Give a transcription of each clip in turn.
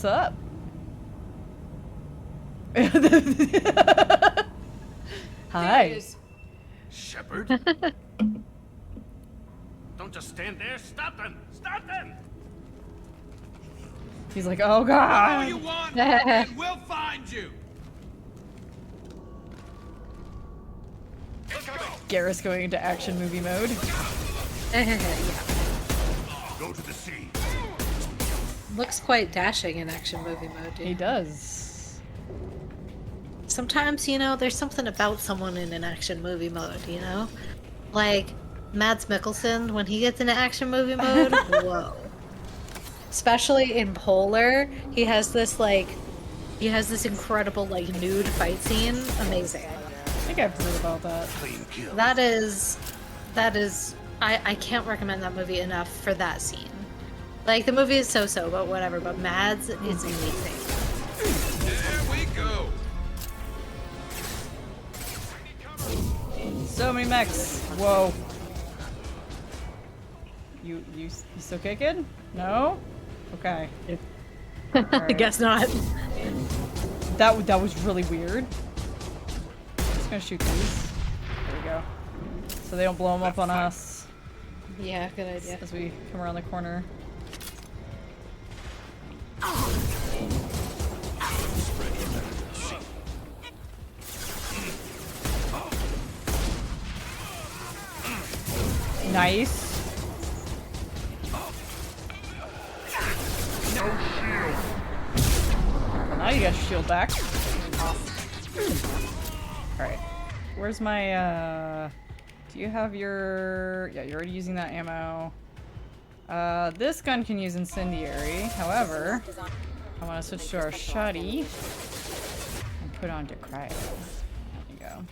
What's up? Hi. Shepherd? Don't just stand there. Stop them! Stop them! He's like, oh All god. you want, and we'll find you. Garrus going into action movie mode. Yeah. Go to the sea. Looks quite dashing in action movie mode, dude. He does. Sometimes, you know, there's something about someone in an action movie mode, you know? Like, Mads Mikkelsen, when he gets into action movie mode, whoa. Especially in Polar, he has this incredible, like, nude fight scene. Amazing. I think I've heard about that. Clean kill. That is, I can't recommend that movie enough for that scene. Like, the movie is so-so, but whatever, but Mads is amazing. There we go. So many mechs. Whoa. You still kicking? No? Okay. I guess not. That was really weird. I'm just gonna shoot these. There we go. So they don't blow them up on us Yeah, good idea. as we come around the corner. Nice. Well, now you got your shield back. Alright. Where's my, do you have your... Yeah, you're already using that ammo. This gun can use incendiary. However, I want to switch to our shoddy and put on decry. There you go.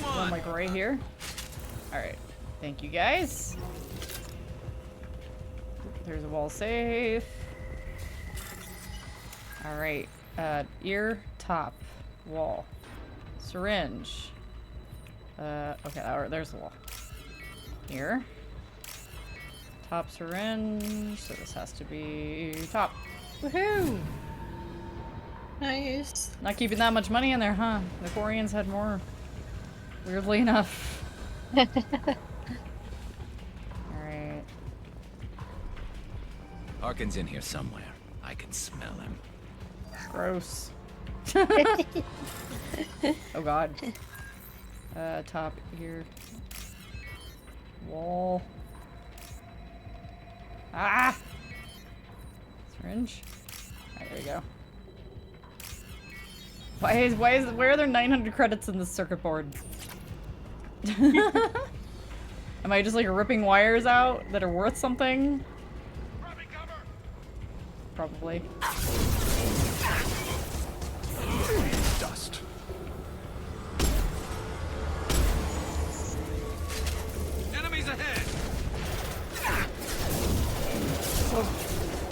I'm like right here. Alright. Thank you guys. There's a wall safe. Alright. Ear, top, wall. Syringe. Okay, there's the wall. Here. Top syringe. So this has to be top. Woohoo! Nice. Not keeping that much money in there, huh? The Koreans had more. Weirdly enough. Alright. Harkin's in here somewhere. I can smell him. Gross. Oh god. Top here. Wall. Ah! Syringe. Alright, there you go. Where are there 900 credits in this circuit board? Am I just like ripping wires out that are worth something? Probably. Dust. Enemies ahead.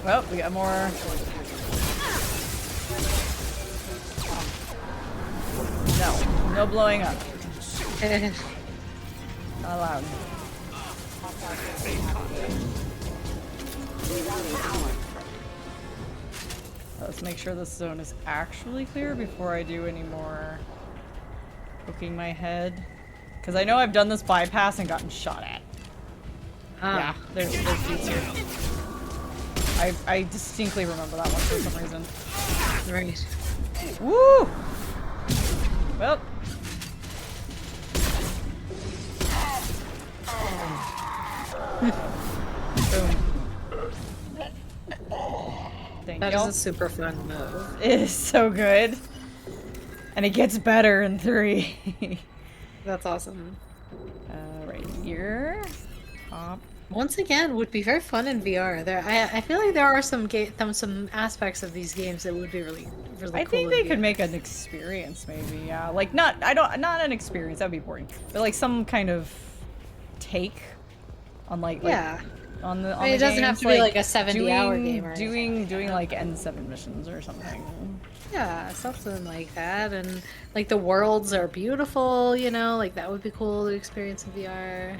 Well, we got more. No blowing up. Not allowed. Let's make sure this zone is actually clear before I do any more poking my head. Because I know I've done this bypass and gotten shot at. Yeah, there's dudes here. I distinctly remember that one for some reason. Right. Woo! Well. Boom. Thank That you. is a super fun move. It is so good. And it gets better in 3. That's awesome. Right here. Top. Once again, would be very fun in VR. I feel like there are some aspects of these games that would be really cool. I think they could make an experience, maybe. Yeah, like not an experience. That'd be boring. But like some kind of take on like yeah. on the mean, it doesn't have games, to be like a 70-hour game or anything. doing like N7 missions or something. Yeah, something like that. And like the worlds are beautiful, you know, like that would be cool to experience in VR.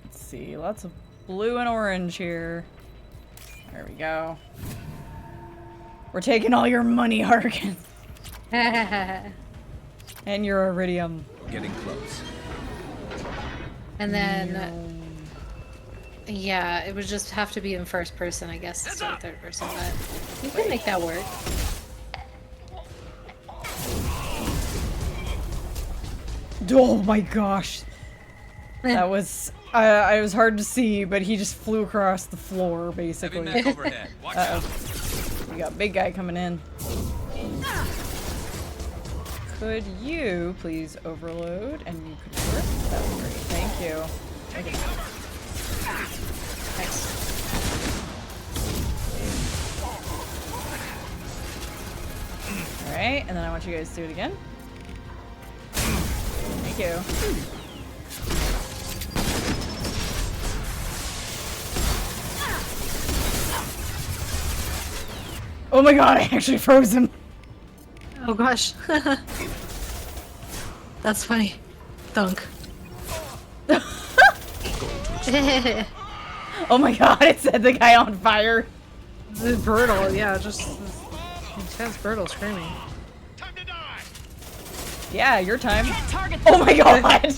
Let's see, lots of blue and orange here. There we go. We're taking all your money, Harkin. And your iridium. Getting close. And then, yeah, it would just have to be in first person, I guess, instead of third person, but you can make that work. Oh my gosh. That was, I was hard to see, but he just flew across the floor, Heavy basically. mech overhead. Watch out. We got big guy coming in. Could you please overload and you could work? That would be great. Thank you. Okay. Nice. Alright, and then I want you guys to do it again. Thank you. Oh my god, I actually froze him. Oh gosh. That's funny. Thunk. Oh my god, it set the guy on fire. This is brutal, yeah, just intense brutal screaming. Time to die. Yeah, your time. Oh my god!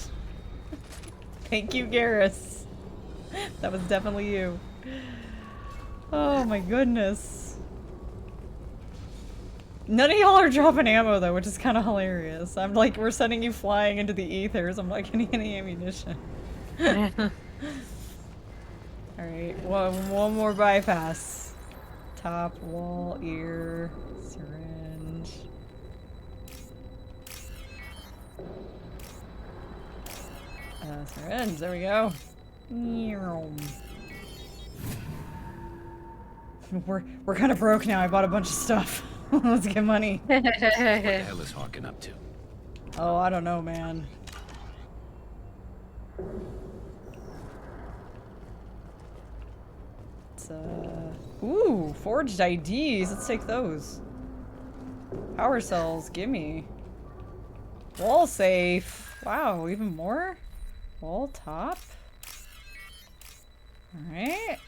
Thank you, Garrus. That was definitely you. Oh my goodness. None of y'all are dropping ammo though, which is kind of hilarious. I'm like, we're sending you flying into the ethers. I'm like, any ammunition. Alright, one more bypass. Top, wall, ear, syringe. Syringe, there we go. We're kind of broke now. I bought a bunch of stuff. Let's get money. What the hell is Harkin up to? Oh, I don't know, man. It's, ooh, forged IDs. Let's take those. Power cells, gimme. Wall safe. Wow, even more? Wall top. Alright.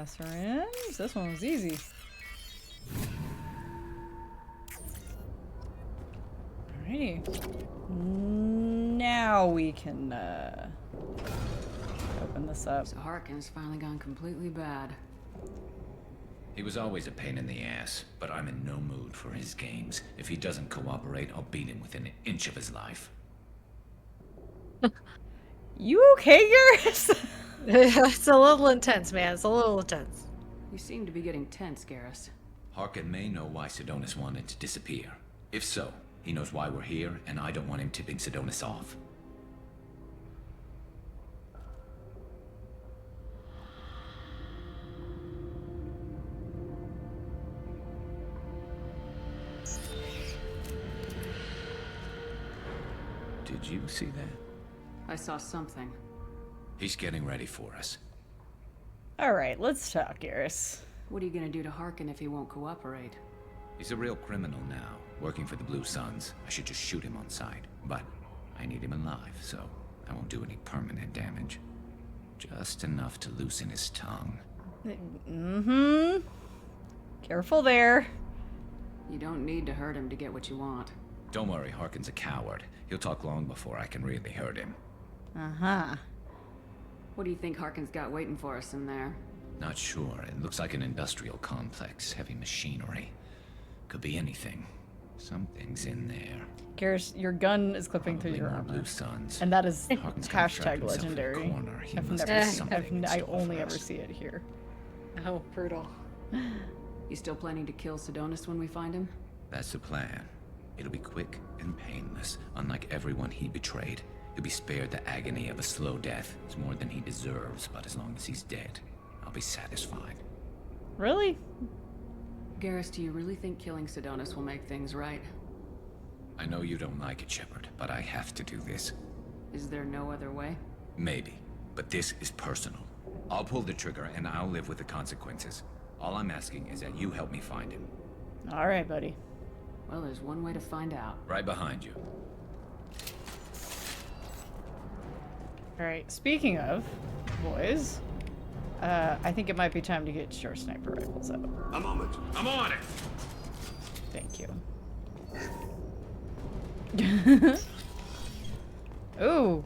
Syringe. This one was easy. Alrighty. Now we can, open this up. So Harkin's finally gone completely bad. He was always a pain in the ass, but I'm in no mood for his games. If he doesn't cooperate, I'll beat him within an inch of his life. You okay, Garrus? It's a little intense, man. It's a little intense. You seem to be getting tense, Garrus. Harkin may know why Sidonis wanted to disappear. If so, he knows why we're here, and I don't want him tipping Sidonis off. Did you see that? I saw something. He's getting ready for us. Alright, let's talk, Garrus. What are you gonna do to Harkin if he won't cooperate? He's a real criminal now, working for the Blue Suns. I should just shoot him on sight, but I need him alive, so I won't do any permanent damage. Just enough to loosen his tongue. Mm-hmm. Careful there. You don't need to hurt him to get what you want. Don't worry, Harkin's a coward. He'll talk long before I can really hurt him. Uh-huh. What do you think Harkin's got waiting for us in there? Not sure. It looks like an industrial complex, heavy machinery. Could be anything. Something's in there. Garrus, your gun is clipping through Probably your more armor. Blue Suns. And that is Harkin's gonna trap hashtag himself in a legendary. corner. He I've must never, have something in I store only for ever us. see it here. Oh, brutal. You still planning to kill Sidonis when we find him? That's the plan. It'll be quick and painless, unlike everyone he betrayed. He'll be spared the agony of a slow death. It's more than he deserves, but as long as he's dead, I'll be satisfied. Really? Garrus, do you really think killing Sidonis will make things right? I know you don't like it, Shepard, but I have to do this. Is there no other way? Maybe. But this is personal. I'll pull the trigger and I'll live with the consequences. All I'm asking is that you help me find him. All right, buddy. Well, there's one way to find out. Right behind you. All right. Speaking of boys, I think it might be time to get your sniper rifles out. A moment. I'm on it. Thank you. Ooh.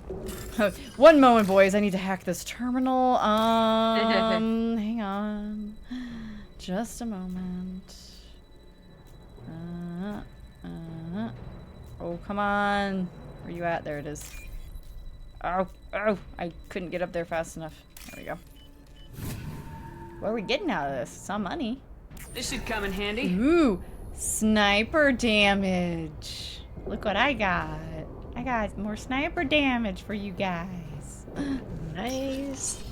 One moment, boys. I need to hack this terminal. Hang on. Just a moment. Oh, come on. Where you at? There it is. Oh, I couldn't get up there fast enough. There we go. What are we getting out of this? Some money. This should come in handy. Ooh, sniper damage. Look what I got. I got more sniper damage for you guys. Nice.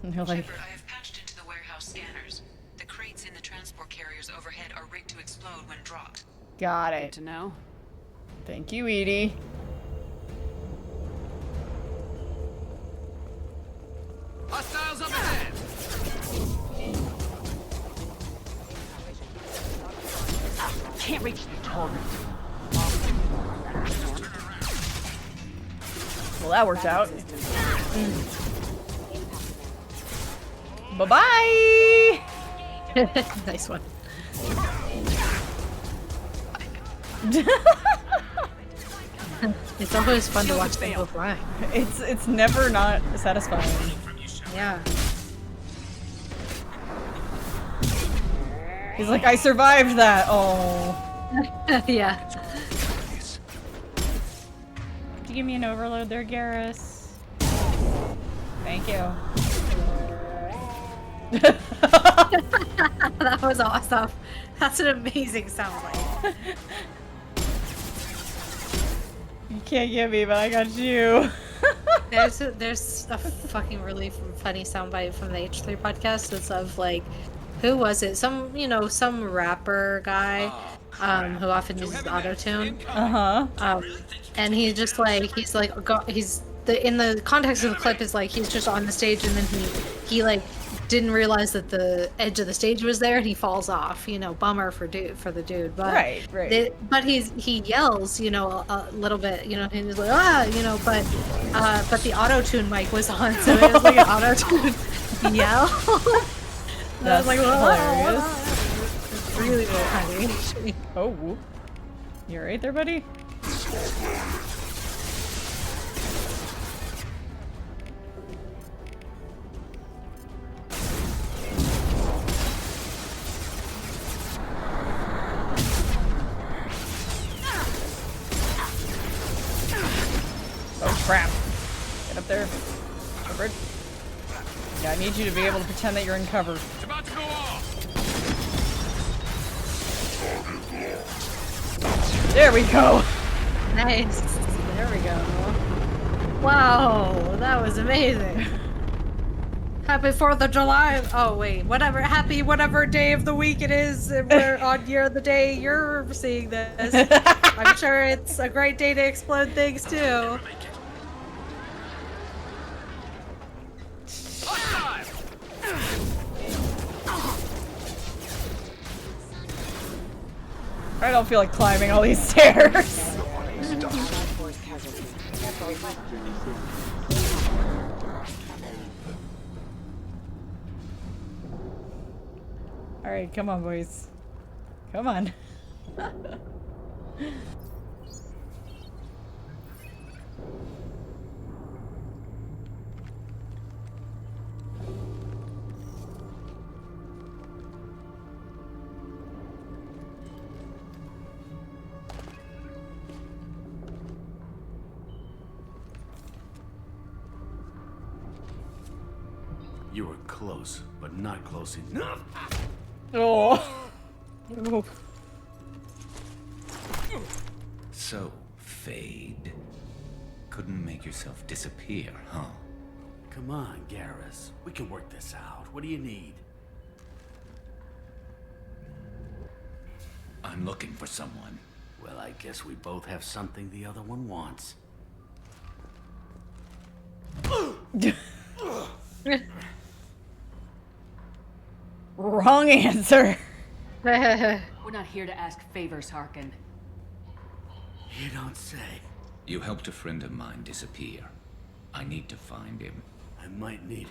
And they're like, Shepard, I have patched into the warehouse scanners. The crates in the transport carriers overhead are rigged to explode when dropped. got Good it. to know. Thank you, Edie. Hostiles up ahead. Can't reach the target. Well, that worked out. Bye-bye! Nice one. It's always fun to watch them go fly. It's never not satisfying. Yeah. He's like, I survived that. Oh. Yeah. Could you give me an overload there, Garrus? Thank you. That was awesome. That's an amazing soundbite. You can't get me, but I got you. There's a fucking really funny soundbite from the H3 podcast. It's of like, who was it? Some rapper guy, who often uses auto-tune. And he's just like, in the context of the clip is like, he's just on the stage and then he like didn't realize that the edge of the stage was there and he falls off, bummer for the dude, but Right. but he yells, a little bit, and he's like, but the auto-tune mic was on, so it was like an auto-tune yell. That's like, hilarious. It's really funny. Oh, you alright there, buddy? Oh crap. Get up there. Covered. Yeah, I need you to be able to pretend that you're in cover. It's about to go off. There we go. Nice. There we go. Wow, that was amazing. Happy 4th of July. Oh wait, happy whatever day of the week it is. We're on the day you're seeing this. I'm sure it's a great day to explode things too. I don't feel like climbing all these stairs. Alright, come on, boys. Come on. You were close, but not close enough. Oh. Oh. So, Fade. Couldn't make yourself disappear, huh? Come on, Garrus. We can work this out. What do you need? I'm looking for someone. Well, I guess we both have something the other one wants. Wrong answer. We're not here to ask favors, Harkin. You don't say. You helped a friend of mine disappear. I need to find him. I might need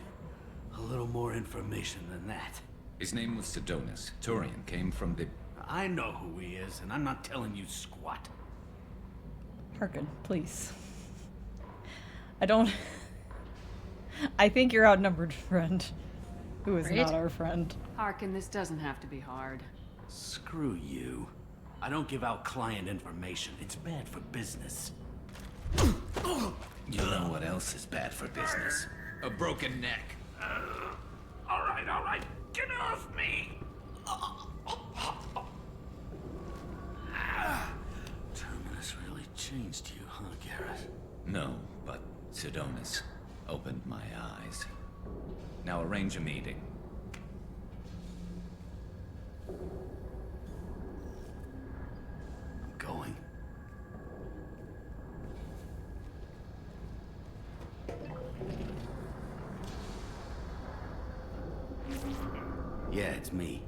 a little more information than that. His name was Sedonis. Turian came from the... I know who he is, and I'm not telling you squat. Harkin, please. I don't... I think you're outnumbered, friend. Who is Right? not our friend. Harkin, this doesn't have to be hard. Screw you. I don't give out client information. It's bad for business. You know what else is bad for business? A broken neck. All right. Get off me! Terminus really changed you, huh, Garrus? No, but Sedonis opened my eyes. Now arrange a meeting. I'm going. Yeah, it's me.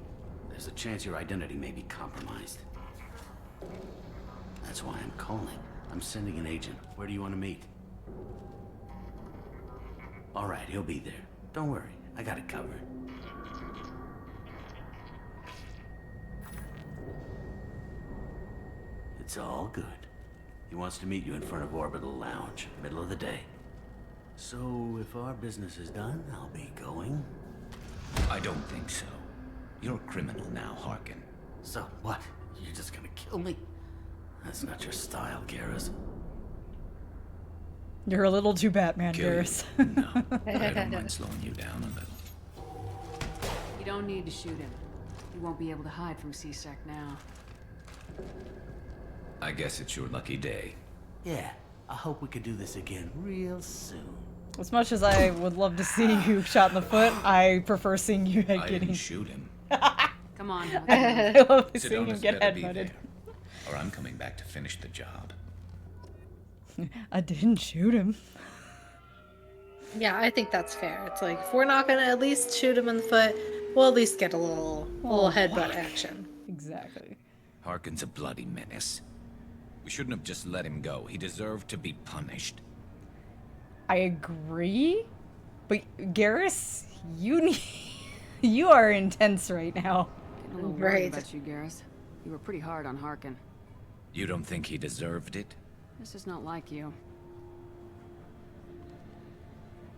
There's a chance your identity may be compromised. That's why I'm calling. I'm sending an agent. Where do you want to meet? All right, he'll be there. Don't worry, I got it covered. It's all good. He wants to meet you in front of Orbital Lounge, middle of the day. So, if our business is done, I'll be going. I don't think so. You're a criminal now, Harkin. So, what? You're just gonna kill me? That's not your style, Garrus. You're a little too Batman, Kill you? Garrus. No, I don't mind slowing you down a little. You don't need to shoot him. You won't be able to hide from C-Sec now. I guess it's your lucky day. Yeah, I hope we could do this again real soon. As much as I would love to see you shot in the foot, I prefer seeing you head I getting... didn't shoot him. Come on. I love seeing him Sedonis get better be headbutted. there, or I'm coming back to finish the job. I didn't shoot him. Yeah, I think that's fair. It's like, if we're not gonna at least shoot him in the foot, we'll at least get a little headbutt action. Exactly. Harkin's a bloody menace. We shouldn't have just let him go. He deserved to be punished. I agree, but Garrus, you need... you are intense right now. Getting a little Right. worried about you, Garrus. You were pretty hard on Harkin. You don't think he deserved it? This is not like you.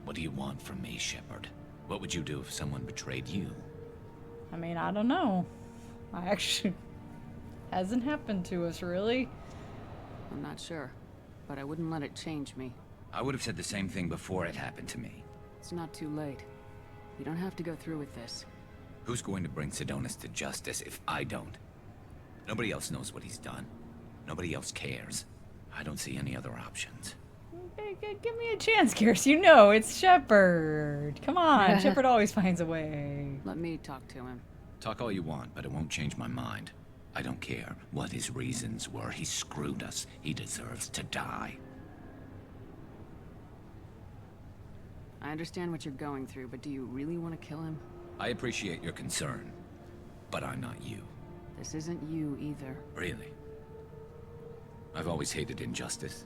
What do you want from me, Shepard? What would you do if someone betrayed you? I mean, I don't know. I actually... hasn't happened to us, really. I'm not sure, but I wouldn't let it change me. I would have said the same thing before it happened to me. It's not too late. You don't have to go through with this. Who's going to bring Sedonis to justice if I don't? Nobody else knows what he's done. Nobody else cares. I don't see any other options. Give me a chance, Garrus. You know, it's Shepard. Come on, Shepard always finds a way. Let me talk to him. Talk all you want, but it won't change my mind. I don't care what his reasons were. He screwed us. He deserves to die. I understand what you're going through, but do you really want to kill him? I appreciate your concern, but I'm not you. This isn't you either. Really? I've always hated injustice.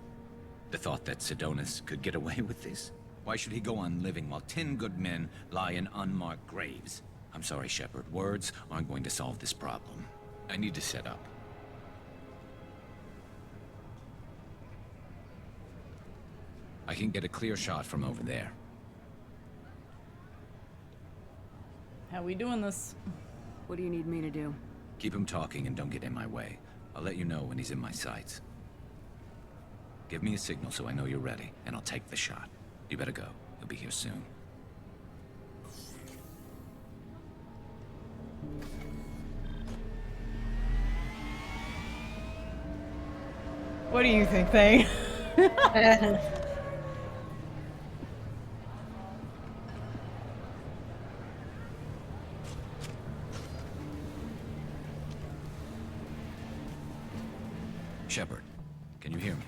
The thought that Sedonis could get away with this? Why should he go on living while 10 good men lie in unmarked graves? I'm sorry, Shepard. Words aren't going to solve this problem. I need to set up. I can get a clear shot from over there. How we doing this? What do you need me to do? Keep him talking and don't get in my way. I'll let you know when he's in my sights. Give me a signal so I know you're ready, and I'll take the shot. You better go. He'll be here soon. What do you think, Thane? Shepard, can you hear me?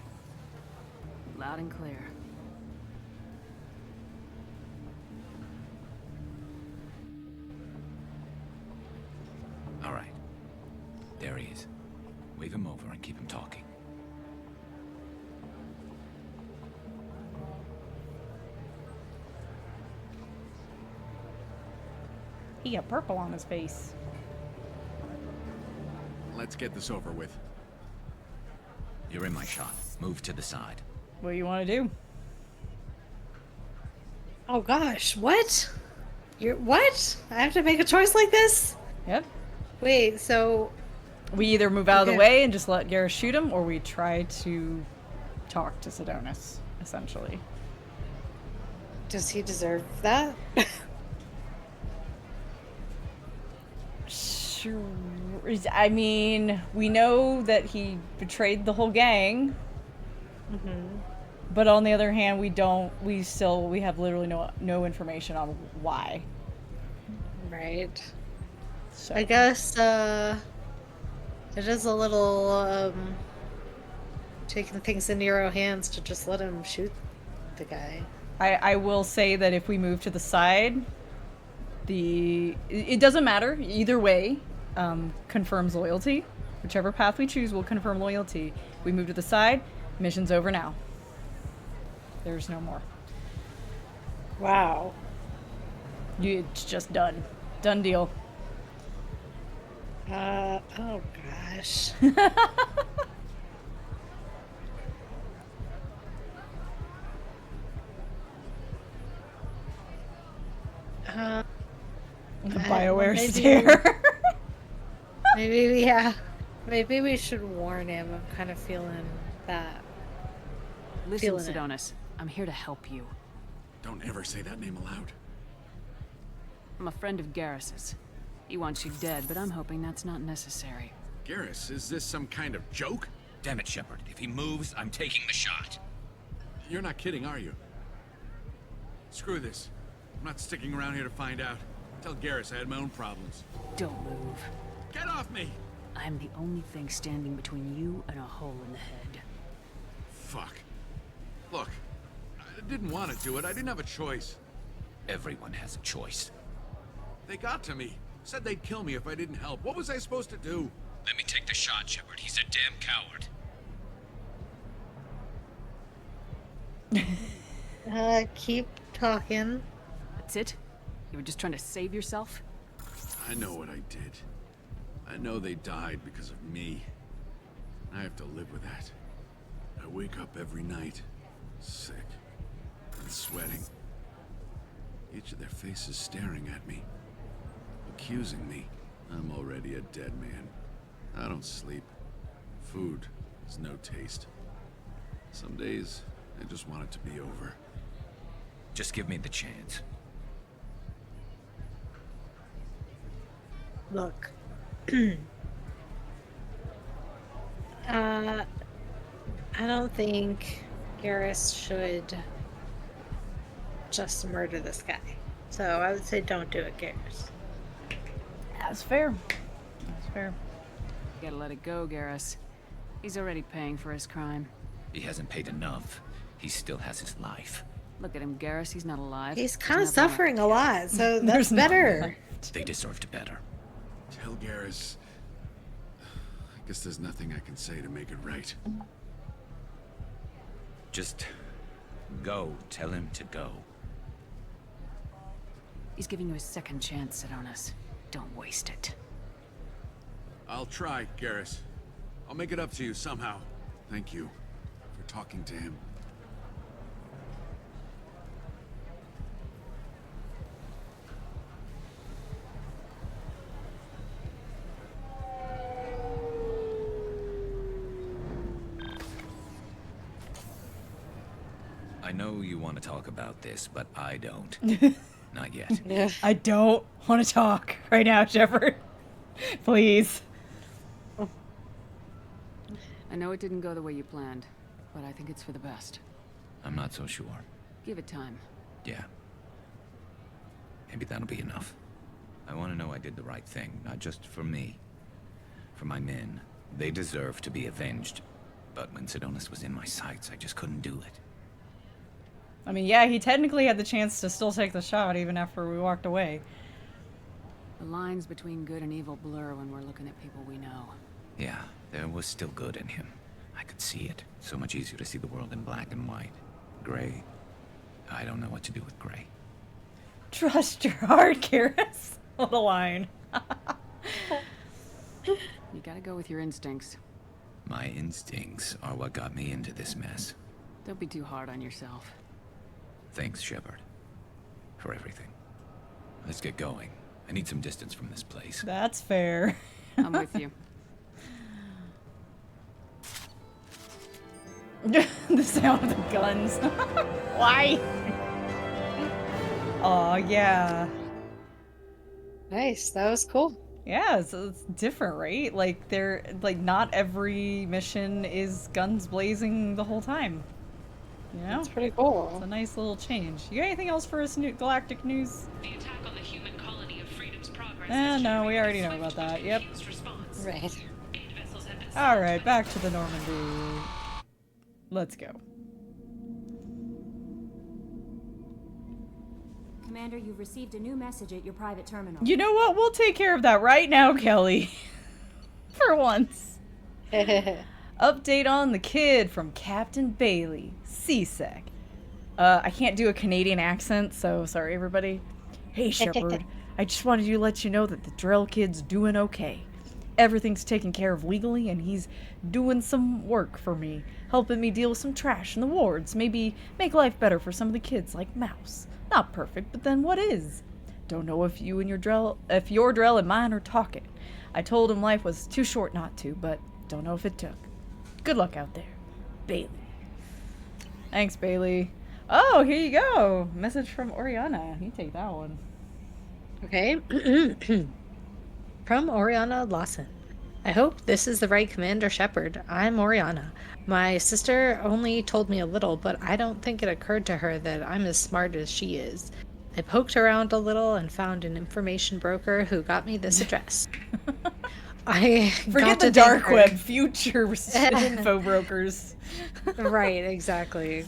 Loud and clear. All right. There he is. Wave him over and keep him talking. He got purple on his face. Let's get this over with. You're in my shot. Move to the side. What do you want to do? Oh gosh, what? You're what? I have to make a choice like this? Yep. Wait, so We either move out of the Okay. way and just let Garrus shoot him, or we try to talk to Sidonis, essentially. does he deserve that? Sure. I mean, we know that he betrayed the whole gang. But on the other hand, we have literally no information on why. Right. So I guess it is a little taking things into your own hands to just let him shoot the guy. I will say that if we move to the side, it doesn't matter either way. Confirms loyalty. Whichever path we choose will confirm loyalty. We move to the side. Mission's over now. There's no more. Wow. It's just done. Done deal. Oh gosh. The BioWare maybe- stare. Maybe we should warn him. I'm kind of feeling that. Listen, Feeling it. Sidonis, I'm here to help you. Don't ever say that name aloud. I'm a friend of Garrus's. He wants you dead, but I'm hoping that's not necessary. Garrus, is this some kind of joke? Damn it, Shepard. If he moves, I'm taking the shot. You're not kidding, are you? Screw this. I'm not sticking around here to find out. Tell Garrus I had my own problems. Don't move. Get off me! I'm the only thing standing between you and a hole in the head. Fuck. Look, I didn't want to do it. I didn't have a choice. Everyone has a choice. They got to me. Said they'd kill me if I didn't help. What was I supposed to do? Let me take the shot, Shepard. He's a damn coward. Keep talking. That's it? You were just trying to save yourself? I know what I did. I know they died because of me. I have to live with that. I wake up every night, sick and sweating. Each of their faces staring at me, accusing me. I'm already a dead man. I don't sleep. Food has no taste. Some days, I just want it to be over. Just give me the chance. Look. I don't think Garrus should just murder this guy. So I would say don't do it, Garrus. That's fair. That's fair. You gotta let it go, Garrus. He's already paying for his crime. He hasn't paid enough. He still has his life. Look at him, Garrus. He's not alive. He's There's kind of nothing suffering a lot, so that's There's not better. They deserved better. Tell Garrus. I guess there's nothing I can say to make it right. Just go. Tell him to go. He's giving you a second chance, Sidonis. Don't waste it. I'll try, Garrus. I'll make it up to you somehow. Thank you for talking to him. I know you want to talk about this, but I don't. Not yet. Yeah. I don't want to talk right now, Shepard. Please. I know it didn't go the way you planned, but I think it's for the best. I'm not so sure. Give it time. Yeah. Maybe that'll be enough. I want to know I did the right thing, not just for me. For my men. They deserve to be avenged. But when Sidonis was in my sights, I just couldn't do it. I mean, yeah, he technically had the chance to still take the shot even after we walked away. The lines between good and evil blur when we're looking at people we know. Yeah, there was still good in him. I could see it. So much easier to see the world in black and white. Gray? I don't know what to do with gray. Trust your heart, Garrus. What a line. You gotta go with your instincts. My instincts are what got me into this mess. Don't be too hard on yourself. Thanks, Shepard. For everything. Let's get going. I need some distance from this place. That's fair. I'm with you. The sound of the guns. Why? Oh yeah. Nice. That was cool. Yeah, so it's different, right? Like they're like not every mission is guns blazing the whole time. You know? That's pretty cool. It's a nice little change. You got anything else for us, galactic news? The attack on the human colony of Freedom's Progress. No, we already know about that. Yep. Right. 8 vessels have been Alright, back to the Normandy. Let's go. Commander, you've received a new message at your private terminal. You know what? We'll take care of that right now, Kelly. For once. Update on the kid from Captain Bailey. CSEC. I can't do a Canadian accent, so sorry, everybody. Hey, Shepard. I just wanted to let you know that the Drell kid's doing okay. Everything's taken care of legally, and he's doing some work for me, helping me deal with some trash in the wards, maybe make life better for some of the kids like Mouse. Not perfect, but then what is? Don't know if your Drell and mine are talking. I told him life was too short not to, but don't know if it took. Good luck out there. Bailey. Thanks, Bailey. Oh, here you go. Message from Oriana. You take that one. Okay. From Oriana Lawson. I hope this is the right Commander Shepard. I'm Oriana. My sister only told me a little, but I don't think it occurred to her that I'm as smart as she is. I poked around a little and found an information broker who got me this address. I Forget the dark web, future info brokers. Right, exactly.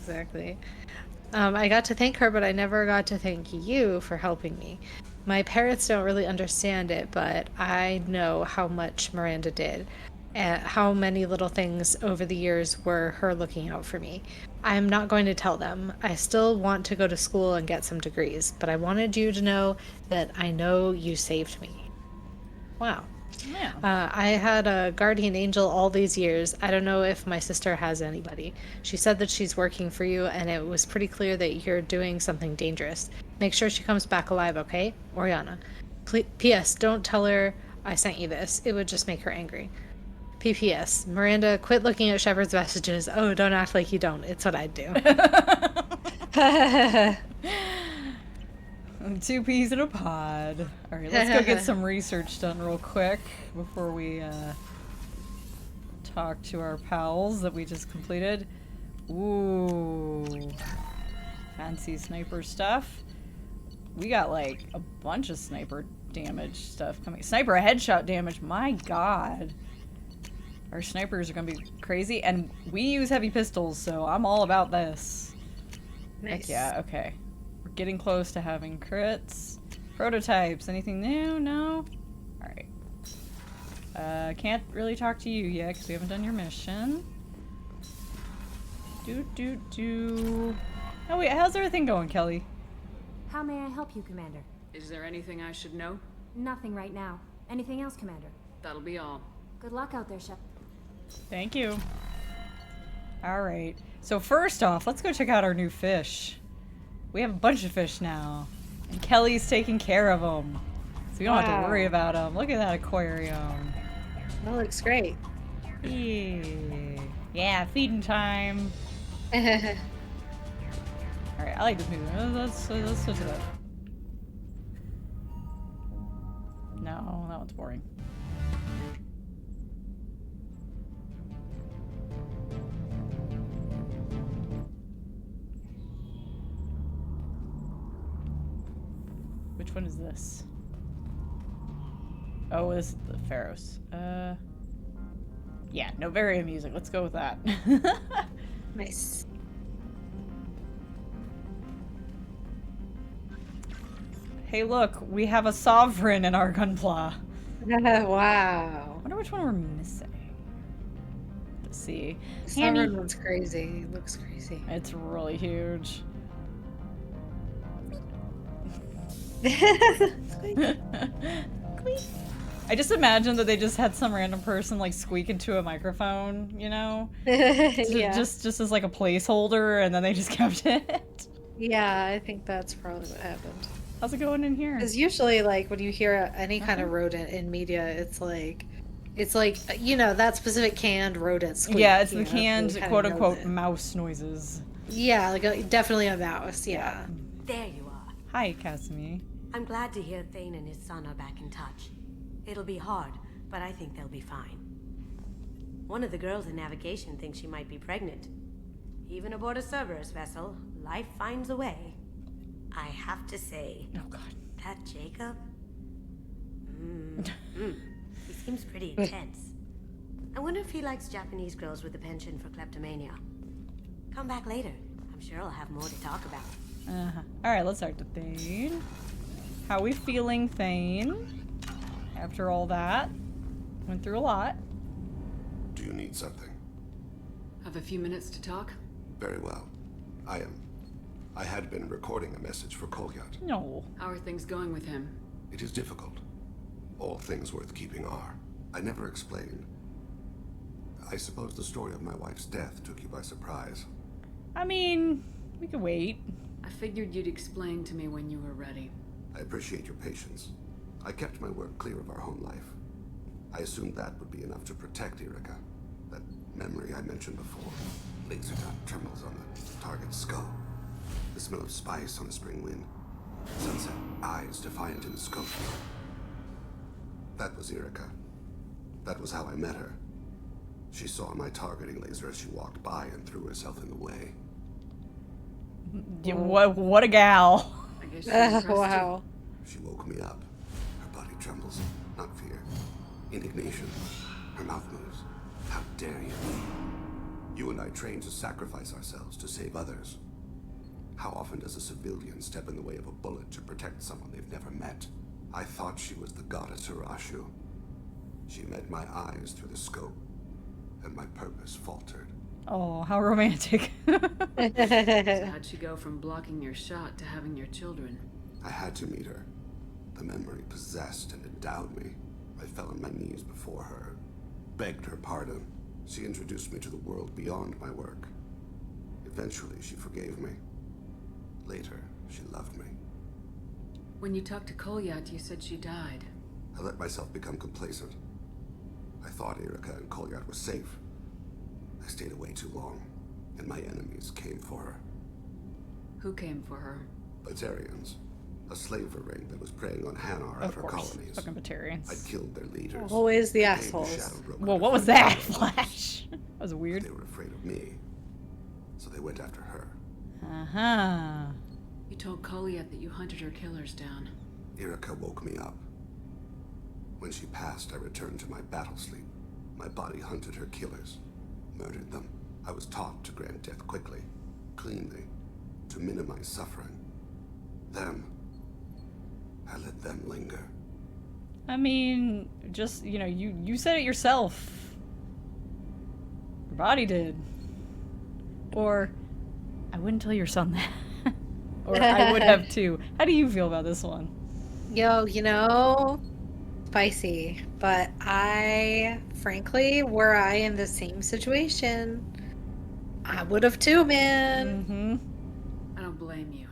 I got to thank her, but I never got to thank you for helping me. My parents don't really understand it, but I know how much Miranda did, and how many little things over the years were her looking out for me. I'm not going to tell them. I still want to go to school and get some degrees, but I wanted you to know that I know you saved me. Wow. Yeah. I had a guardian angel all these years. I don't know if my sister has anybody. She said that she's working for you, and it was pretty clear that you're doing something dangerous. Make sure she comes back alive, okay? Oriana. P.S. Don't tell her I sent you this. It would just make her angry. P.P.S. Miranda, quit looking at Shepard's messages. Oh, don't act like you don't. It's what I'd do. Two peas in a pod. Alright, let's go get some research done real quick before we talk to our pals that we just completed. Ooh. Fancy sniper stuff. We got like a bunch of sniper damage stuff coming. Sniper headshot damage, my god. Our snipers are gonna be crazy, and we use heavy pistols, so I'm all about this. Nice. Heck yeah, okay. We're getting close to having crits. Prototypes, anything new? No? Alright. Can't really talk to you yet, because we haven't done your mission. Oh wait, how's everything going, Kelly? How may I help you, Commander? Is there anything I should know? Nothing right now. Anything else, Commander? That'll be all. Good luck out there, Shep. Thank you. Alright, so first off, let's go check out our new fish. We have a bunch of fish now, and Kelly's taking care of them. So we don't have to worry about them. Look at that aquarium. That looks great. Yeah, feeding time. Alright, I like this movie. Let's switch it up. No, that one's boring. Which one is this? Oh, this is the Pharaohs. Yeah, Novaria music. Let's go with that. Nice. Hey, look, we have a sovereign in our gunpla. Wow. I wonder which one we're missing. Let's see. Sovereign one's crazy. It looks crazy. It's really huge. I just imagine that they just had some random person like squeak into a microphone, you know? Yeah. Just as like a placeholder, and then they just kept it. Yeah, I think that's probably what happened. How's it going in here? Because usually, like, when you hear any kind of rodent in media, it's like, you know, that specific canned rodent squeak. Yeah, it's you the know, canned so you kinda quote know unquote that- mouse noises. Yeah, like definitely a mouse. Yeah. There you are. Hi, Casimir. I'm glad to hear Thane and his son are back in touch. It'll be hard, but I think they'll be fine. One of the girls in navigation thinks she might be pregnant. Even aboard a Cerberus vessel, life finds a way. I have to say, Oh god. that Jacob? He seems pretty intense. I wonder if he likes Japanese girls with a penchant for kleptomania. Come back later. I'm sure I'll have more to talk about. Alright, let's talk to Thane. How we feeling, Thane? After all that. Went through a lot. Do you need something? Have a few minutes to talk? Very well. I had been recording a message for Kolyat. No. How are things going with him? It is difficult. All things worth keeping are. I never explained. I suppose the story of my wife's death took you by surprise. I mean, we could wait. I figured you'd explain to me when you were ready. I appreciate your patience. I kept my work clear of our home life. I assumed that would be enough to protect Erica. That memory I mentioned before. Laser dot trembles on the target's skull. The smell of spice on a spring wind. Sunset eyes defiant in the scope. That was Erica. That was how I met her. She saw my targeting laser as she walked by and threw herself in the way. Yeah, what a gal. I guess you impressed you. Wow. She woke me up. Her body trembles. Not fear. Indignation. Her mouth moves. How dare you? You and I trained to sacrifice ourselves to save others. How often does a civilian step in the way of a bullet to protect someone they've never met? I thought she was the goddess Hirashu. She met my eyes through the scope, and my purpose faltered. Oh, how romantic. So how'd she go from blocking your shot to having your children? I had to meet her. The memory possessed and endowed me. I fell on my knees before her, begged her pardon. She introduced me to the world beyond my work. Eventually, she forgave me. Later, she loved me. When you talked to Kolyat, you said she died. I let myself become complacent. I thought Erica and Kolyat were safe. I stayed away too long, and my enemies came for her. Who came for her? Batarians. A slaver ring that was preying on Hanar Of at her course. colonies. Fucking Batarians. I'd killed their leaders. Always the Gave assholes. shadow broke Whoa, under what was fire. that? Flash. That was weird. They were afraid of me, so they went after her. Uh-huh. You told Kolyat that you hunted her killers down. Erica woke me up. When she passed, I returned to my battle sleep. My body hunted her killers, murdered them. I was taught to grant death quickly, cleanly, to minimize suffering. Them, I let them linger. I mean, just, you know, you said it yourself. Your body did. Or, I wouldn't tell your son that. Or I would have too. How do you feel about this one? Yo, you know, spicy. But I, frankly, were I in the same situation, I would have too, man. Mm-hmm. I don't blame you.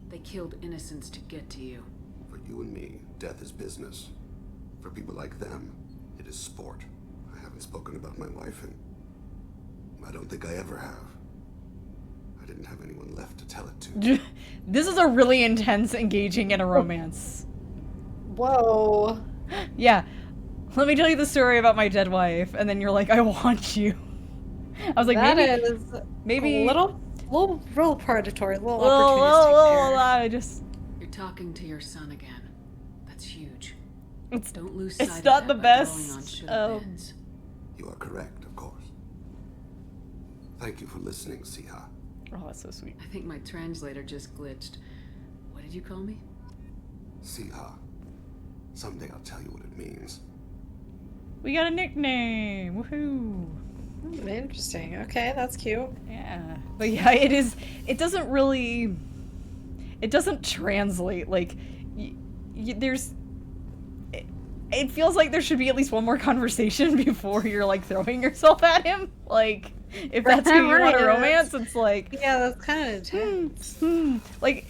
They killed innocents to get to you. For you and me, death is business. For people like them, it is sport. I haven't spoken about my wife, and I don't think I ever have. I didn't have anyone left to tell it to. This is a really intense, engaging, and a romance. Whoa. Yeah. Let me tell you the story about my dead wife, and then you're like, I want you. I was like, That maybe, is maybe a little predatory, a little little, opportunistic there. I just, You're talking to your son again. That's huge. it's, Don't lose it's sight not of the that by dwelling best. on should-have-beens. You are correct, of course. Thank you for listening, Siha. Oh, that's so sweet. I think my translator just glitched. What did you call me? Siha. Someday I'll tell you what it means. We got a nickname. Woohoo! Interesting. Okay, that's cute. Yeah, but yeah, it is. It doesn't really. It doesn't translate. Like, there's. It feels like there should be at least one more conversation before you're like throwing yourself at him. Like, if that's who you want to romance, it's like. Yeah, that's kind of intense. Like,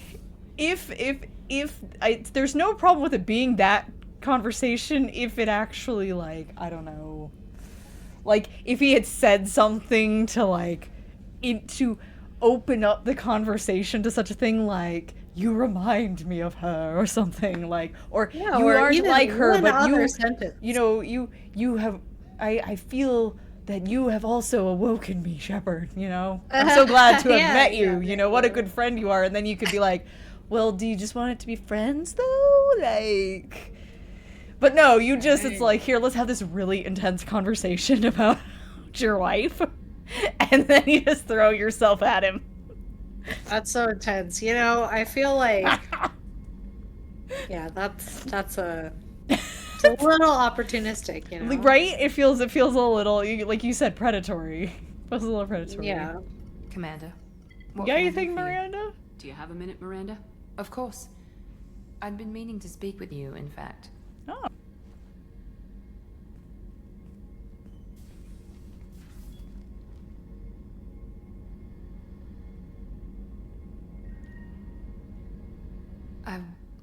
if there's no problem with it being that conversation if it actually, like, I don't know, like if he had said something to like to open up the conversation to such a thing like, you remind me of her or something, like, or Yeah, you or aren't even like her, one but other sentence. you know, you have, I feel that you have also awoken me, Shepard, you know? I'm so glad to have Yeah, met you, yeah, you know, what a good friend you are. And then you could be like, well, do you just want it to be friends, though? Like... But no, you just, it's like, here, let's have this really intense conversation about your wife. And then you just throw yourself at him. That's so intense. You know, I feel like... yeah, that's a... It's a little opportunistic, you know? Right? It feels a little, like you said, predatory. It feels a little predatory. Yeah. Commander. Yeah, you think, Miranda? Do you have a minute, Miranda? Of course. I'd been meaning to speak with you, in fact. Oh. I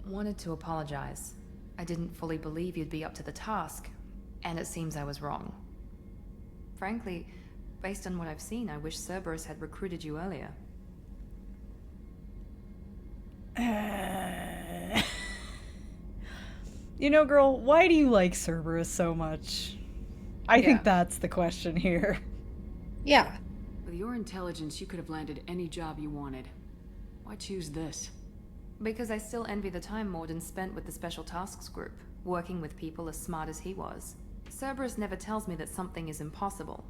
wanted to apologize. I didn't fully believe you'd be up to the task, and it seems I was wrong. Frankly, based on what I've seen, I wish Cerberus had recruited you earlier. You know, girl, why do you like Cerberus so much? I think that's the question here. Yeah. With your intelligence, you could have landed any job you wanted. Why choose this? Because I still envy the time Morden spent with the Special Tasks Group, working with people as smart as he was. Cerberus never tells me that something is impossible.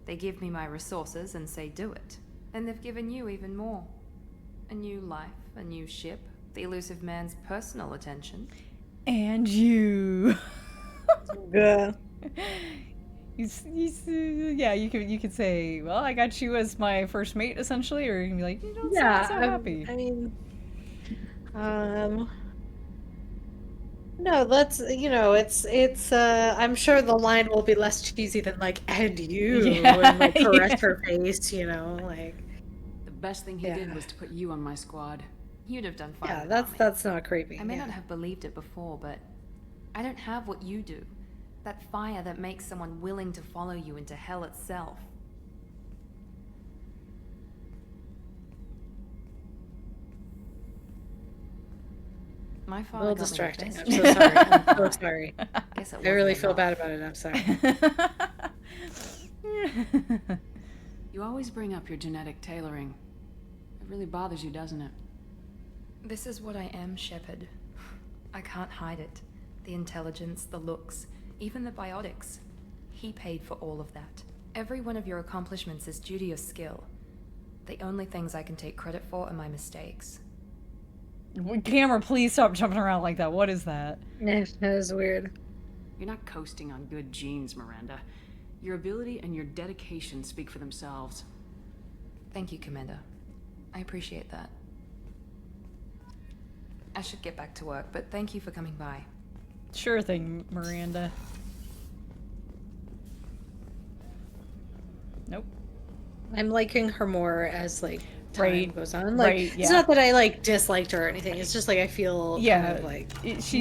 They give me my resources and say do it. And they've given you even more. A new life, a new ship, the elusive man's personal attention. And you. Yeah. Yeah, you could say, well, I got you as my first mate, essentially, or you can be like, you don't Yeah, sound so happy. I mean, no, that's, you know, it's, I'm sure the line will be less cheesy than, like, and you, and, like, correct her face, you know, like. The best thing he did was to put you on my squad. You'd have done fine. Yeah, that's not creepy. I may not have believed it before, but I don't have what you do. That fire that makes someone willing to follow you into hell itself. My father A little got me distracting. the I'm best- so sorry. I'm so sorry. Guess it I really wasn't feel enough. bad about it. I'm sorry. You always bring up your genetic tailoring. It really bothers you, doesn't it? This is what I am, Shepard. I can't hide it. The intelligence, the looks, even the biotics. He paid for all of that. Every one of your accomplishments is due to your skill. The only things I can take credit for are my mistakes. Camera, please stop jumping around like that. What is that? Yeah, that is weird. You're not coasting on good genes, Miranda. Your ability and your dedication speak for themselves. Thank you, Commander. I appreciate that. I should get back to work, but thank you for coming by. Sure thing, Miranda. Nope. I'm liking her more as, like, time goes on. Like, right, yeah. it's not that I, like, disliked her or anything. It's just, like, I feel kind of, like,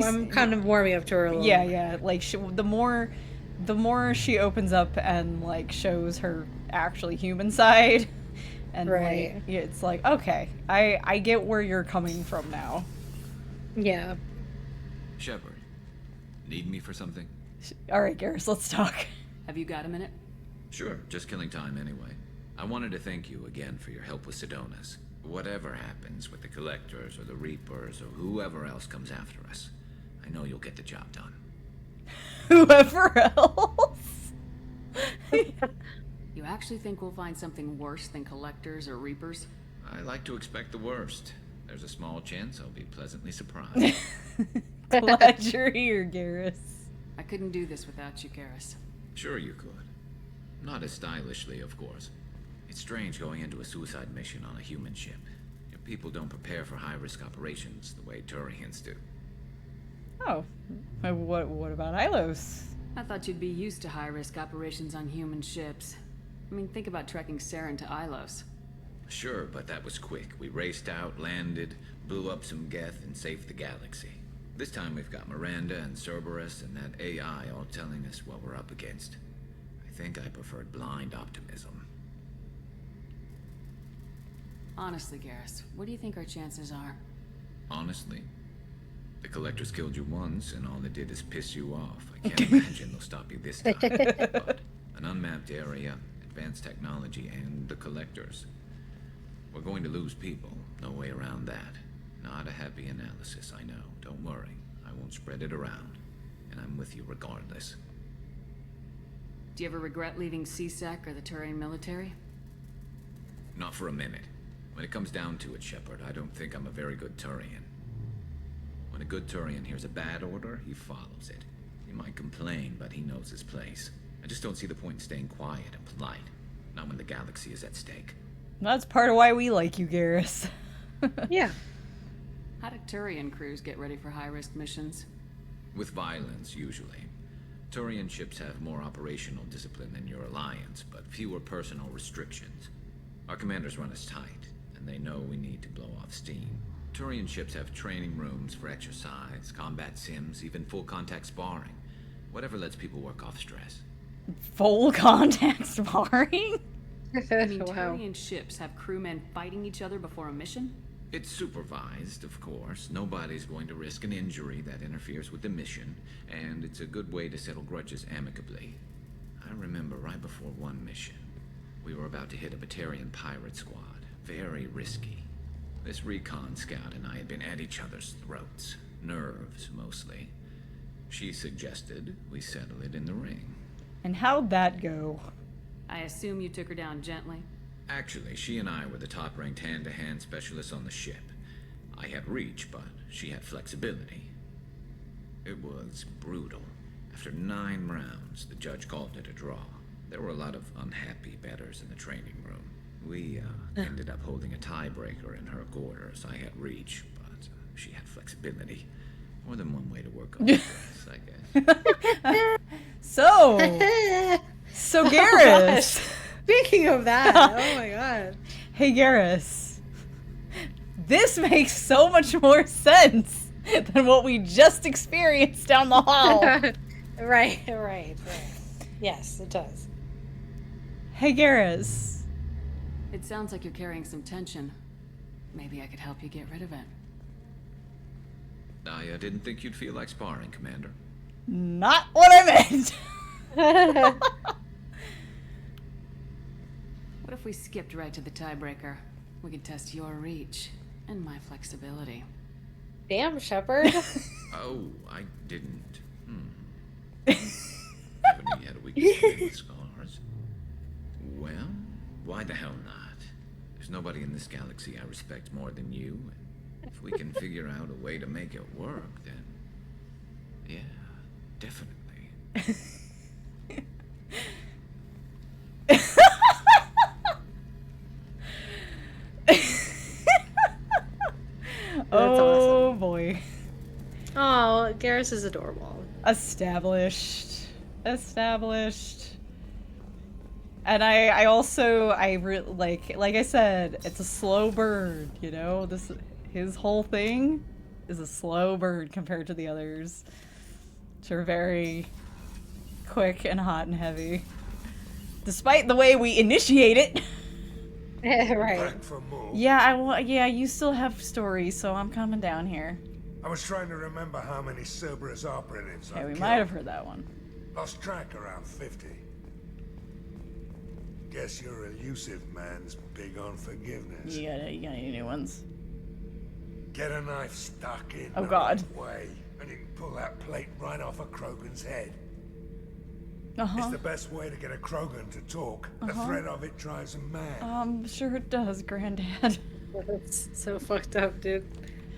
I'm kind of warming up to her a little. Yeah. Like, the more she opens up and, like, shows her actually human side, and Right. like, it's like, okay, I get where you're coming from now. Yeah. Shepard, need me for something? All right, Garrus, let's talk. Have you got a minute? Sure, just killing time anyway. I wanted to thank you again for your help with Sedona's. Whatever happens with the Collectors or the Reapers or whoever else comes after us, I know you'll get the job done. Whoever else? You actually think we'll find something worse than Collectors or Reapers? I like to expect the worst. There's a small chance I'll be pleasantly surprised. Glad you're here, Garrus. I couldn't do this without you, Garrus. Sure you could. Not as stylishly, of course. It's strange going into a suicide mission on a human ship. Your people don't prepare for high-risk operations the way Turians do. Oh, what about Ilos? I thought you'd be used to high-risk operations on human ships. I mean, think about trekking Saren to Ilos. Sure, but that was quick. We raced out, landed, blew up some Geth, and saved the galaxy. This time we've got Miranda and Cerberus and that AI all telling us what we're up against. I think I preferred blind optimism. Honestly, Garrus, what do you think our chances are? Honestly? The Collectors killed you once, and all they did is piss you off. I can't imagine they'll stop you this time. But an unmapped area, advanced technology, and the Collectors. We're going to lose people. No way around that. Not a happy analysis, I know. Don't worry. I won't spread it around. And I'm with you regardless. Do you ever regret leaving CSAC or the Turian military? Not for a minute. When it comes down to it, Shepard, I don't think I'm a very good Turian. When a good Turian hears a bad order, he follows it. He might complain, but he knows his place. I just don't see the point in staying quiet and polite. Not when the galaxy is at stake. That's part of why we like you, Garrus. Yeah. How do Turian crews get ready for high-risk missions? With violence, usually. Turian ships have more operational discipline than your alliance, but fewer personal restrictions. Our commanders run us tight, and they know we need to blow off steam. Turian ships have training rooms for exercise, combat sims, even full-contact sparring. Whatever lets people work off stress. Full contact sparring? I mean, Wow. Turian ships have crewmen fighting each other before a mission? It's supervised, of course. Nobody's going to risk an injury that interferes with the mission, and it's a good way to settle grudges amicably. I remember right before one mission, we were about to hit a Batarian pirate squad. Very risky. This recon scout and I had been at each other's throats. Nerves, mostly. She suggested we settle it in the ring. And how'd that go? I assume you took her down gently? Actually, she and I were the top-ranked hand-to-hand specialists on the ship. I had reach, but she had flexibility. It was brutal. After 9 rounds, the judge called it a draw. There were a lot of unhappy bettors in the training room. We ended up holding a tiebreaker in her quarters. I had reach, but she had flexibility. More than one way to work on stress, I guess. So Garrus. Speaking of that, oh my god. Hey, Garrus. This makes so much more sense than what we just experienced down the hall. Right. Yes, it does. Hey, Garrus. It sounds like you're carrying some tension. Maybe I could help you get rid of it. I didn't think you'd feel like sparring, Commander. Not what I meant. What if we skipped right to the tiebreaker? We could test your reach and my flexibility. Damn, Shepard. Oh, I didn't. Haven't we had a weakness with scars? Well, why the hell not? There's nobody in this galaxy I respect more than you. If we can figure out a way to make it work, then... yeah, definitely. Oh, boy. Oh, Garrus is adorable. Established. And I also, like I said, it's a slow bird, you know? His whole thing is a slow bird compared to the others, which are very quick and hot and heavy. Despite the way we initiate it. Right. Back for more. Yeah, you still have stories, so I'm coming down here. I was trying to remember how many Cerberus operatives Okay, I've we killed. might have heard that one. Lost track around 50. Guess your elusive man's big on forgiveness. You got any new ones? Get a knife stuck in Oh, the God. right way, and you can pull that plate right off a Krogan's head. Uh-huh. It's the best way to get a Krogan to talk. The threat of it drives him mad. Sure it does, Granddad. That's so fucked up, dude.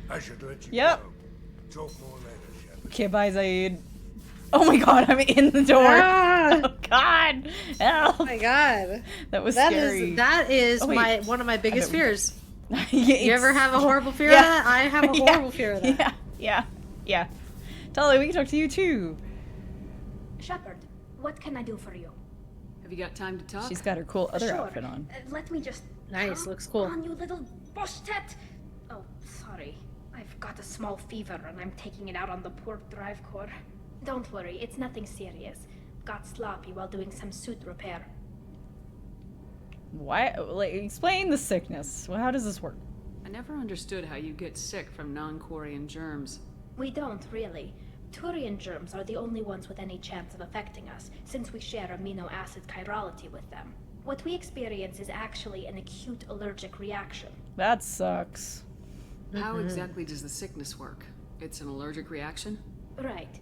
I should let you Yep. go. Talk more later, Shepard. Okay, bye, Zaid. Oh my god, I'm in the door. Ah! Oh god. Help. Oh my god. That was scary. That is Oh, wait. one of my biggest fears. Yeah, You ever have a horrible fear yeah. of that? I have a horrible fear of that. Yeah. Tali, we can talk to you too. Shepard, what can I do for you? Have you got time to talk? She's got her cool other Sure. outfit on. Let me just. Nice, looks cool. On you little boshtet. Oh, sorry. I've got a small fever and I'm taking it out on the poor drive core. Don't worry, it's nothing serious. Got sloppy while doing some suit repair. Why? Like, explain the sickness. Well, how does this work? I never understood how you get sick from non-Quarian germs. We don't, really. Turian germs are the only ones with any chance of affecting us, since we share amino acid chirality with them. What we experience is actually an acute allergic reaction. That sucks. How exactly does the sickness work? It's an allergic reaction? Right.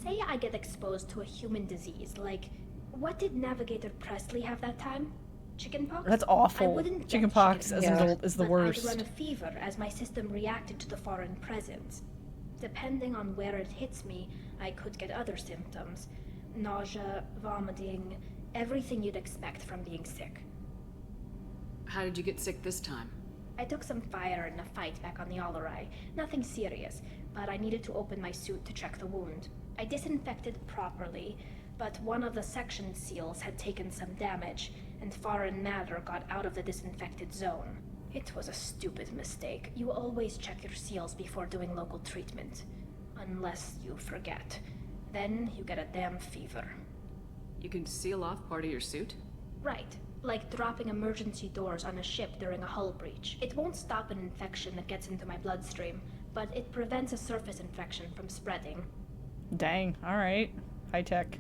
Say I get exposed to a human disease, like, what did Navigator Presley have that time? Chickenpox? That's I awful. wouldn't get Chickenpox as an chickenpox, adult is the but worst. I'd run a fever as my system reacted to the foreign presence. Depending on where it hits me, I could get other symptoms. Nausea, vomiting, everything you'd expect from being sick. How did you get sick this time? I took some fire in a fight back on the Allerai. Nothing serious, but I needed to open my suit to check the wound. I disinfected properly, but one of the section seals had taken some damage, and foreign matter got out of the disinfected zone. It was a stupid mistake. You always check your seals before doing local treatment. Unless you forget. Then you get a damn fever. You can seal off part of your suit? Right. Like dropping emergency doors on a ship during a hull breach. It won't stop an infection that gets into my bloodstream, but it prevents a surface infection from spreading. Dang. All right. High tech.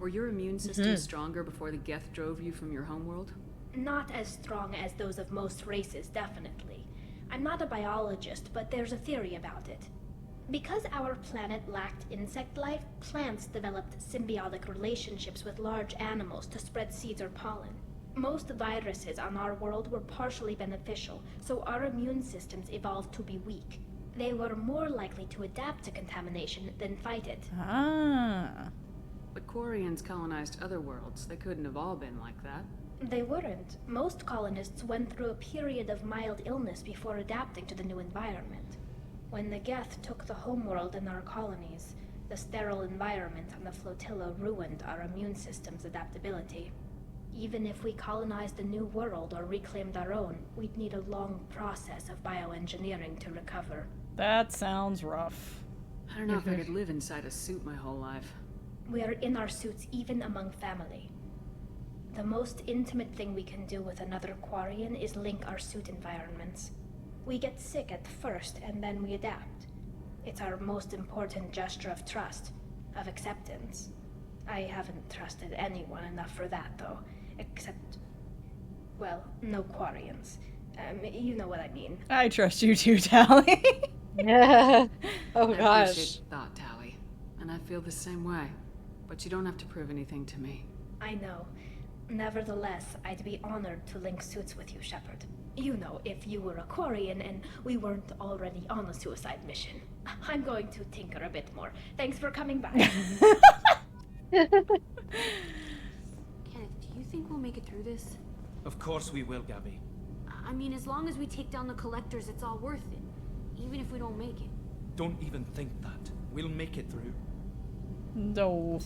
Were your immune system stronger before the Geth drove you from your homeworld? Not as strong as those of most races, definitely. I'm not a biologist, but there's a theory about it. Because our planet lacked insect life, plants developed symbiotic relationships with large animals to spread seeds or pollen. Most viruses on our world were partially beneficial, so our immune systems evolved to be weak. They were more likely to adapt to contamination than fight it. Ah. But Quarians colonized other worlds. They couldn't have all been like that. They weren't. Most colonists went through a period of mild illness before adapting to the new environment. When the Geth took the homeworld in our colonies, the sterile environment on the flotilla ruined our immune system's adaptability. Even if we colonized a new world or reclaimed our own, we'd need a long process of bioengineering to recover. That sounds rough. I don't know if I could live inside a suit my whole life. We are in our suits even among family. The most intimate thing we can do with another Quarian is link our suit environments. We get sick at first, and then we adapt. It's our most important gesture of trust, of acceptance. I haven't trusted anyone enough for that, though. Except, well, no Quarians. You know what I mean. I trust you too, Tali. Yeah. Oh I gosh. appreciate the thought, Tali. And I feel the same way. But you don't have to prove anything to me. I know. Nevertheless, I'd be honored to link suits with you, Shepard. You know, if you were a Quarian and we weren't already on a suicide mission. I'm going to tinker a bit more. Thanks for coming by. Kenneth, do you think we'll make it through this? Of course we will, Gabby. I mean, as long as we take down the collectors, it's all worth it. Even if we don't make it. Don't even think that. We'll make it through. No.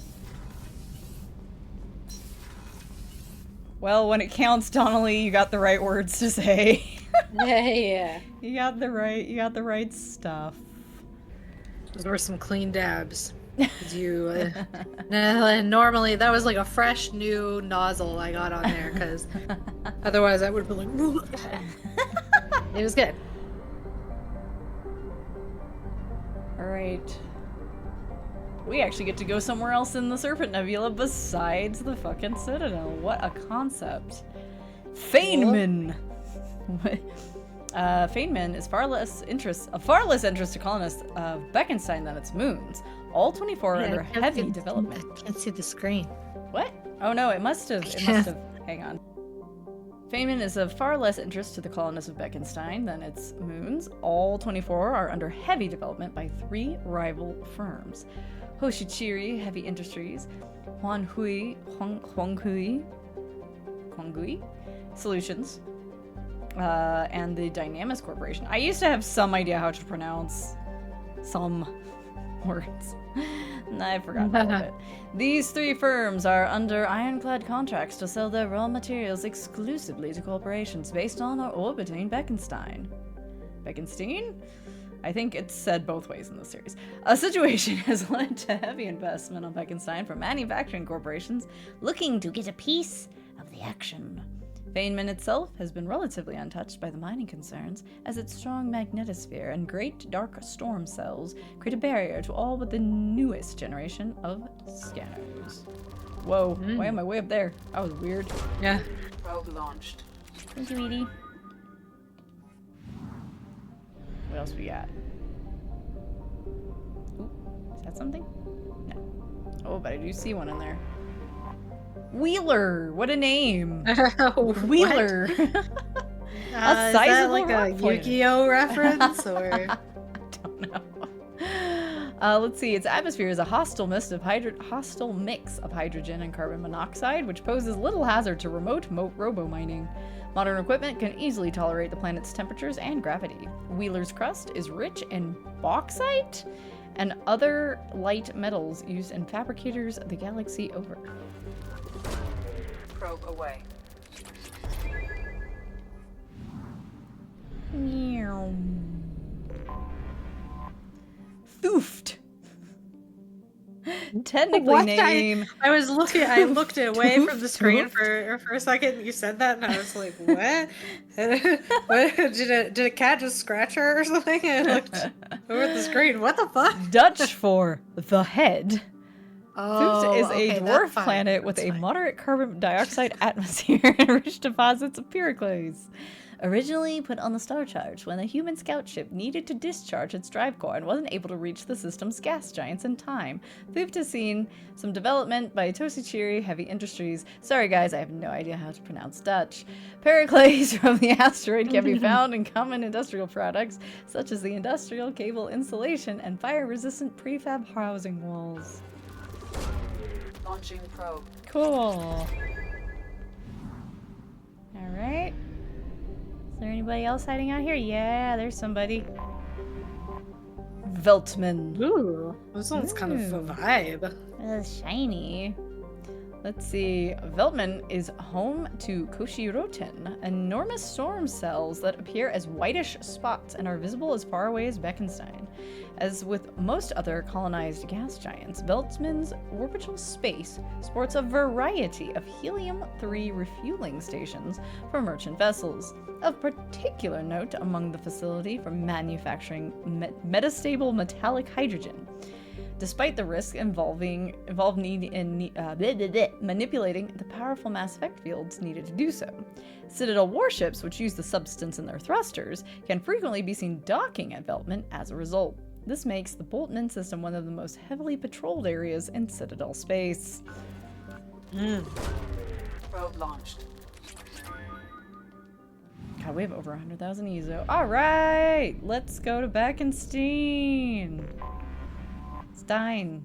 Well, when it counts, Donnelly, you got the right words to say. Yeah. You got the right stuff. Those were some clean dabs. You, normally that was like a fresh new nozzle I got on there, because otherwise I would have been like, it was good. All right. We actually get to go somewhere else in the Serpent Nebula besides the fucking Citadel. What a concept. Feynman. Feynman is far less interest to colonists of Beckenstein than its moons. All 24 are under heavy development. I can't see the screen. What? Oh no, it must have. Hang on. Feynman is of far less interest to the colonists of Beckenstein than its moons. All 24 are under heavy development by 3 rival firms. Hoshichiri Heavy Industries, Huanghui Solutions, and the Dynamis Corporation. I used to have some idea how to pronounce some words. I've forgotten all of it. These 3 firms are under ironclad contracts to sell their raw materials exclusively to corporations based on or orbiting Beckenstein. Beckenstein? I think it's said both ways in this series. A situation has led to heavy investment on Beckenstein from manufacturing corporations looking to get a piece of the action. Feynman itself has been relatively untouched by the mining concerns, as its strong magnetosphere and great dark storm cells create a barrier to all but the newest generation of scanners. Whoa, why am I way up there? That was weird. Yeah. Probe launched. Thank you, Edie. What else we got? Ooh, is that something? No. Oh, but I do see one in there. Wheeler! What a name! Wheeler! A is that like a Yu-Gi-Oh reference, or? I don't know. Let's see. Its atmosphere is a hostile mix of hydrogen and carbon monoxide, which poses little hazard to remote robo-mining. Modern equipment can easily tolerate the planet's temperatures and gravity. Wheeler's crust is rich in bauxite and other light metals used in fabricators the galaxy over. Probe away. Meow. Thoofed. Technically name. I looked away from the screen for a second. You said that, and I was like, "What? What? Did a cat just scratch her or something?" I looked over at the screen. What the fuck? Dutch for the head. Oh, Thoofed is a dwarf planet with a moderate carbon dioxide atmosphere and rich deposits of pyroclase. Originally put on the star charge when a human scout ship needed to discharge its drive core and wasn't able to reach the system's gas giants in time. Thoofed has seen some development by Toshichiri Heavy Industries. Sorry guys, I have no idea how to pronounce Dutch. Pyroclase from the asteroid can be found in common industrial products, such as the industrial cable insulation and fire-resistant prefab housing walls. Launching probe. Cool. Alright. Is there anybody else hiding out here? Yeah, there's somebody. Veltman. Ooh, this one's kind of a vibe. Shiny. Let's see. Veltman is home to Koshiroten, enormous storm cells that appear as whitish spots and are visible as far away as Beckenstein. As with most other colonized gas giants, Veltman's orbital space sports a variety of helium-3 refueling stations for merchant vessels. Of particular note among the facility for manufacturing metastable metallic hydrogen. Despite the risk involved manipulating the powerful mass effect fields needed to do so. Citadel warships, which use the substance in their thrusters, can frequently be seen docking at Veltman as a result. This makes the Boltman system one of the most heavily patrolled areas in Citadel space. Probe launched. God, we have over 100,000 EZO. Alright! Let's go to Beckenstein! Stein.